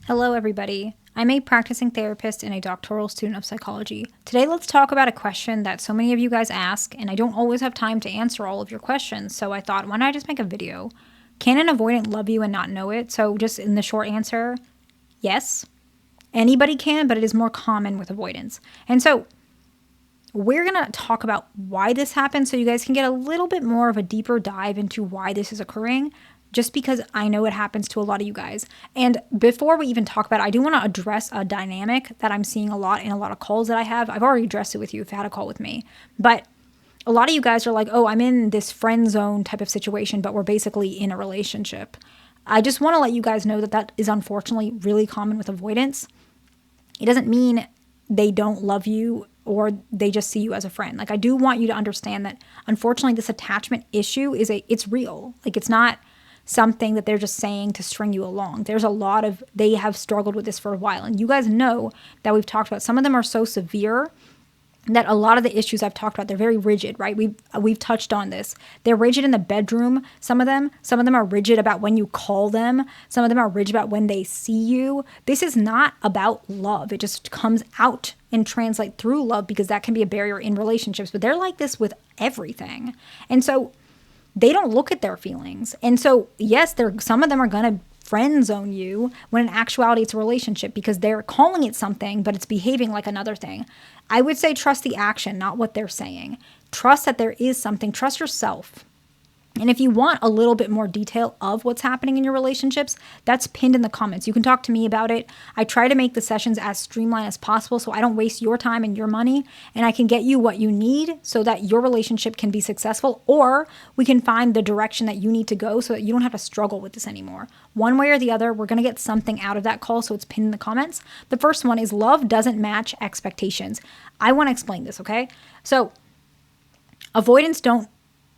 Hello, everybody. I'm a practicing therapist and a doctoral student of psychology. Today, let's talk about a question that so many of you guys ask, and I don't always have time to answer all of your questions, so I thought, why don't I just make a video? Can an avoidant love you and not know it? So, just in the short answer, yes. Anybody can, but it is more common with avoidance. And so, we're going to talk about why this happens so you guys can get a little bit more of a deeper dive into why this is occurring, just because I know it happens to a lot of you guys. And before we even talk about it, I do want to address a dynamic that I'm seeing a lot in a lot of calls that I have. I've already addressed it with you if you had a call with me. But a lot of you guys are like, oh, I'm in this friend zone type of situation, but we're basically in a relationship. I just want to let you guys know that that is unfortunately really common with avoidance. It doesn't mean they don't love you or they just see you as a friend. Like, I do want you to understand that unfortunately this attachment issue it's real. Like, it's not something that they're just saying to string you along. There's a lot of, they have struggled with this for a while. And you guys know that we've talked about, some of them are so severe that a lot of the issues I've talked about, they're very rigid, right? We've touched on this. They're rigid in the bedroom, some of them are rigid about when you call them. Some of them are rigid about when they see you. This is not about love. It just comes out and translate through love because that can be a barrier in relationships, but they're like this with everything. And so they don't look at their feelings. And so, yes, some of them are going to friend zone you when in actuality it's a relationship because they're calling it something, but it's behaving like another thing. I would say trust the action, not what they're saying. Trust that there is something. Trust yourself. And if you want a little bit more detail of what's happening in your relationships, that's pinned in the comments. You can talk to me about it. I try to make the sessions as streamlined as possible so I don't waste your time and your money, and I can get you what you need so that your relationship can be successful, or we can find the direction that you need to go so that you don't have to struggle with this anymore. One way or the other, we're going to get something out of that call, so it's pinned in the comments. The first one is love doesn't match expectations. I want to explain this, okay? So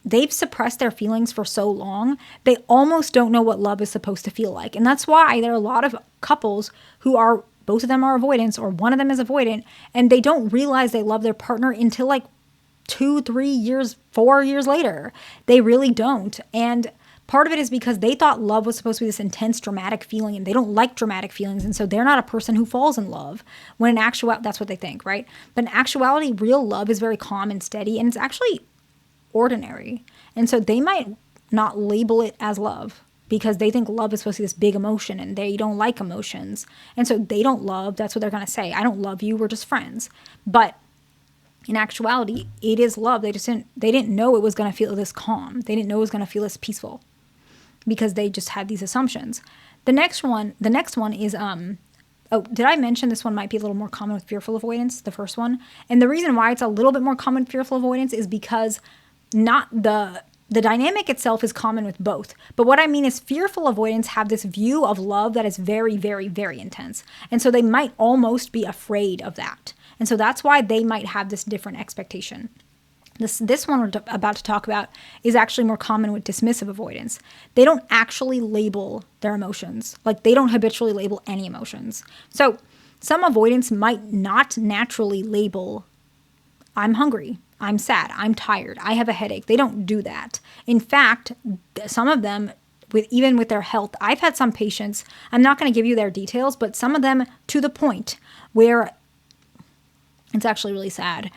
they've suppressed their feelings for so long, they almost don't know what love is supposed to feel like. And that's why there are a lot of couples who are, both of them are avoidants or one of them is avoidant, and they don't realize they love their partner until like 2, 3 years, 4 years later. They really don't. And part of it is because they thought love was supposed to be this intense, dramatic feeling, and they don't like dramatic feelings. And so they're not a person who falls in love. When in actuality, that's what they think, right? But in actuality, real love is very calm and steady, and it's actually ordinary. And so they might not label it as love because they think love is supposed to be this big emotion and they don't like emotions. And so they don't love, that's what they're going to say. I don't love you, we're just friends. But in actuality, it is love. They didn't know it was going to feel this calm. They didn't know it was going to feel this peaceful because they just had these assumptions. The next one is, did I mention this one might be a little more common with fearful avoidance, the first one? And the reason why it's a little bit more common with fearful avoidance is because not the dynamic itself is common with both. But what I mean is fearful avoidants have this view of love that is very, very, very intense. And so they might almost be afraid of that. And so that's why they might have this different expectation. This one we're about to talk about is actually more common with dismissive avoidance. They don't actually label their emotions. Like, they don't habitually label any emotions. So some avoidants might not naturally label, I'm hungry, I'm sad, I'm tired, I have a headache. They don't do that. In fact, some of them, even with their health, I've had some patients, I'm not going to give you their details, but some of them to the point where it's actually really sad.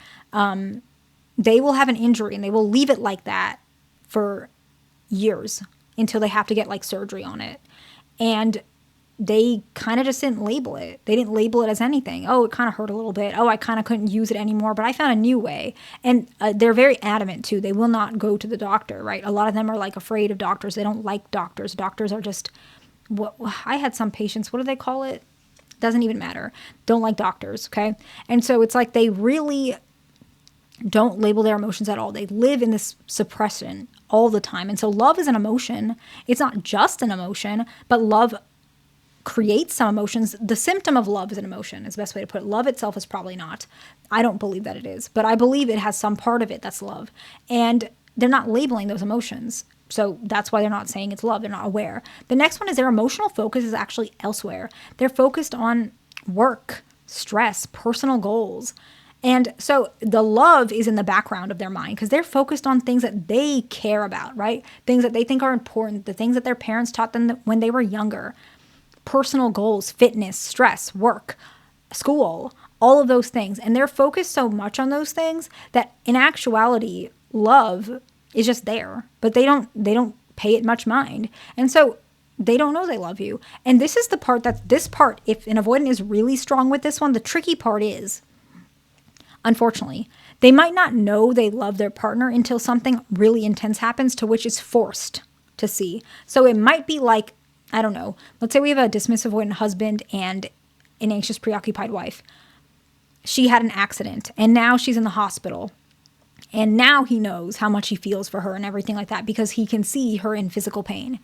They will have an injury and they will leave it like that for years until they have to get like surgery on it. And they kind of just didn't label it. They didn't label it as anything. Oh, it kind of hurt a little bit. Oh, I kind of couldn't use it anymore, but I found a new way. And they're very adamant too. They will not go to the doctor, right? A lot of them are like afraid of doctors. They don't like doctors. Doctors are just, I had some patients, what do they call it? Doesn't even matter. Don't like doctors, okay? And so it's like they really don't label their emotions at all. They live in this suppression all the time. And so love is an emotion. It's not just an emotion, but love creates some emotions. The symptom of love is an emotion, is the best way to put it. Love itself is probably not. I don't believe that it is, but I believe it has some part of it that's love. And they're not labeling those emotions. So that's why they're not saying it's love. They're not aware. The next one is their emotional focus is actually elsewhere. They're focused on work, stress, personal goals. And so the love is in the background of their mind because they're focused on things that they care about, right? Things that they think are important, the things that their parents taught them when they were younger. personal goals, fitness, stress, work, school, all of those things. And they're focused so much on those things that in actuality, love is just there, but they don't pay it much mind. And so they don't know they love you. And this is the part if an avoidant is really strong with this one, the tricky part is, unfortunately, they might not know they love their partner until something really intense happens to which it's forced to see. So it might be like, I don't know, let's say we have a dismissive avoidant husband and an anxious, preoccupied wife. She had an accident and now she's in the hospital. And now he knows how much he feels for her and everything like that because he can see her in physical pain.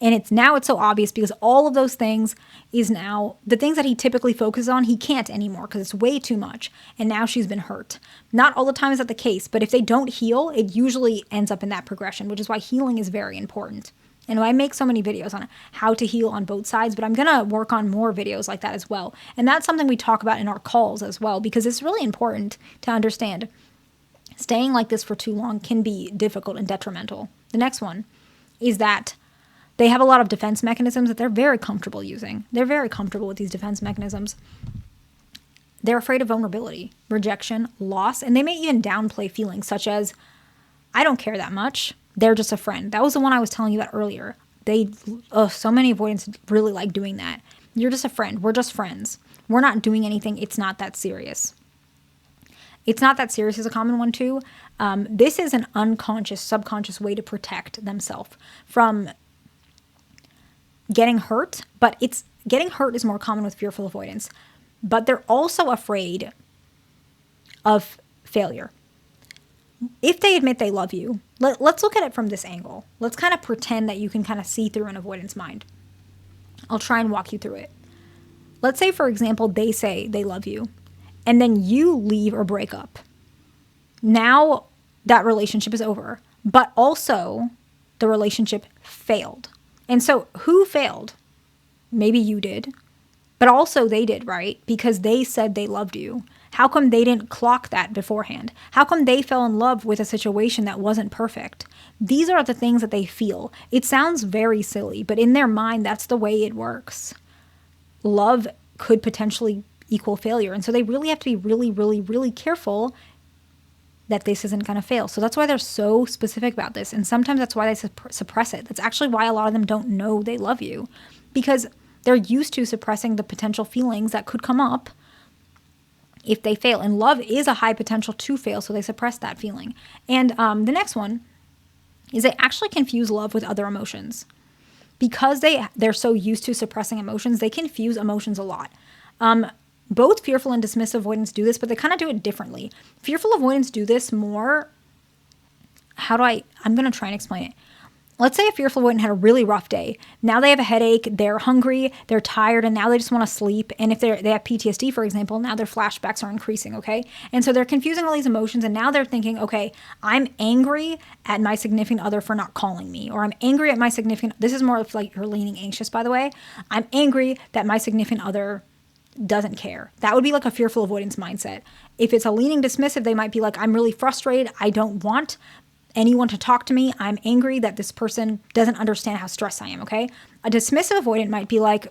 And it's so obvious because all of those things is now, the things that he typically focuses on, he can't anymore because it's way too much. And now she's been hurt. Not all the time is that the case, but if they don't heal, it usually ends up in that progression, which is why healing is very important. And I make so many videos on how to heal on both sides, but I'm going to work on more videos like that as well. And that's something we talk about in our calls as well, because it's really important to understand staying like this for too long can be difficult and detrimental. The next one is that they have a lot of defense mechanisms that they're very comfortable using. They're very comfortable with these defense mechanisms. They're afraid of vulnerability, rejection, loss, and they may even downplay feelings such as, I don't care that much. They're just a friend. That was the one I was telling you about earlier. So many avoidants really like doing that. You're just a friend. We're just friends. We're not doing anything. It's not that serious. It's not that serious is a common one too. This is an unconscious, subconscious way to protect themselves from getting hurt, but getting hurt is more common with fearful avoidance. But they're also afraid of failure. If they admit they love you, let's look at it from this angle. Let's kind of pretend that you can kind of see through an avoidance mind. I'll try and walk you through it. Let's say, for example, they say they love you, and then you leave or break up. Now that relationship is over, but also the relationship failed. And so who failed? Maybe you did, but also they did, right? Because they said they loved you. How come they didn't clock that beforehand? How come they fell in love with a situation that wasn't perfect? These are the things that they feel. It sounds very silly, but in their mind, that's the way it works. Love could potentially equal failure. And so they really have to be really, really, really careful that this isn't going to fail. So that's why they're so specific about this. And sometimes that's why they suppress it. That's actually why a lot of them don't know they love you, because they're used to suppressing the potential feelings that could come up if they fail. And love is a high potential to fail, so they suppress that feeling. And the next one is they actually confuse love with other emotions. Because they're so used to suppressing emotions, they confuse emotions a lot. Both fearful and dismissive avoidants do this, but they kind of do it differently. Fearful avoidants do this more. I'm going to try and explain it. Let's say a fearful avoidant had a really rough day. Now they have a headache, they're hungry, they're tired, and now they just want to sleep. And if they have PTSD, for example, now their flashbacks are increasing, okay? And so they're confusing all these emotions, and now they're thinking, okay, I'm angry at my significant other for not calling me, or I'm angry at my significant, this is more of like you're leaning anxious, by the way. I'm angry that my significant other doesn't care. That would be like a fearful avoidance mindset. If it's a leaning dismissive, they might be like, I'm really frustrated. I don't want anyone to talk to me. I'm angry that this person doesn't understand how stressed I am, okay? A dismissive avoidant might be like,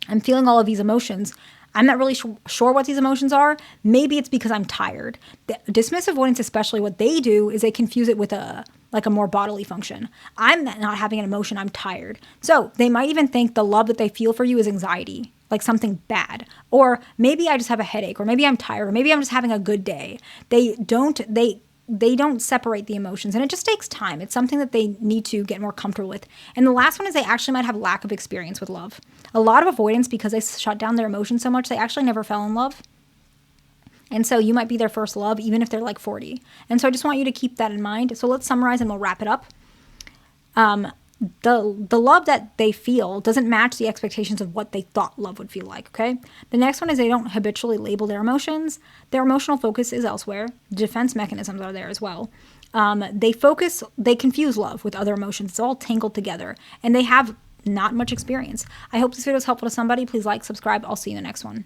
I'm feeling all of these emotions. I'm not really sure what these emotions are. Maybe it's because I'm tired. The dismissive avoidants, especially, what they do is they confuse it with a more bodily function. I'm not having an emotion. I'm tired. So they might even think the love that they feel for you is anxiety, like something bad. Or maybe I just have a headache, or maybe I'm tired, or maybe I'm just having a good day. They don't separate the emotions, and it just takes time. It's something that they need to get more comfortable with. And the last one is they actually might have lack of experience with love. A lot of avoidance, because they shut down their emotions so much, they actually never fell in love. And so you might be their first love, even if they're like 40. And so I just want you to keep that in mind. So let's summarize and we'll wrap it up. The love that they feel doesn't match the expectations of what they thought love would feel like, okay? The next one is they don't habitually label their emotions. Their emotional focus is elsewhere. Defense mechanisms are there as well. They confuse love with other emotions. It's all tangled together, and they have not much experience. I hope this video is helpful to somebody. Please like, subscribe. I'll see you in the next one.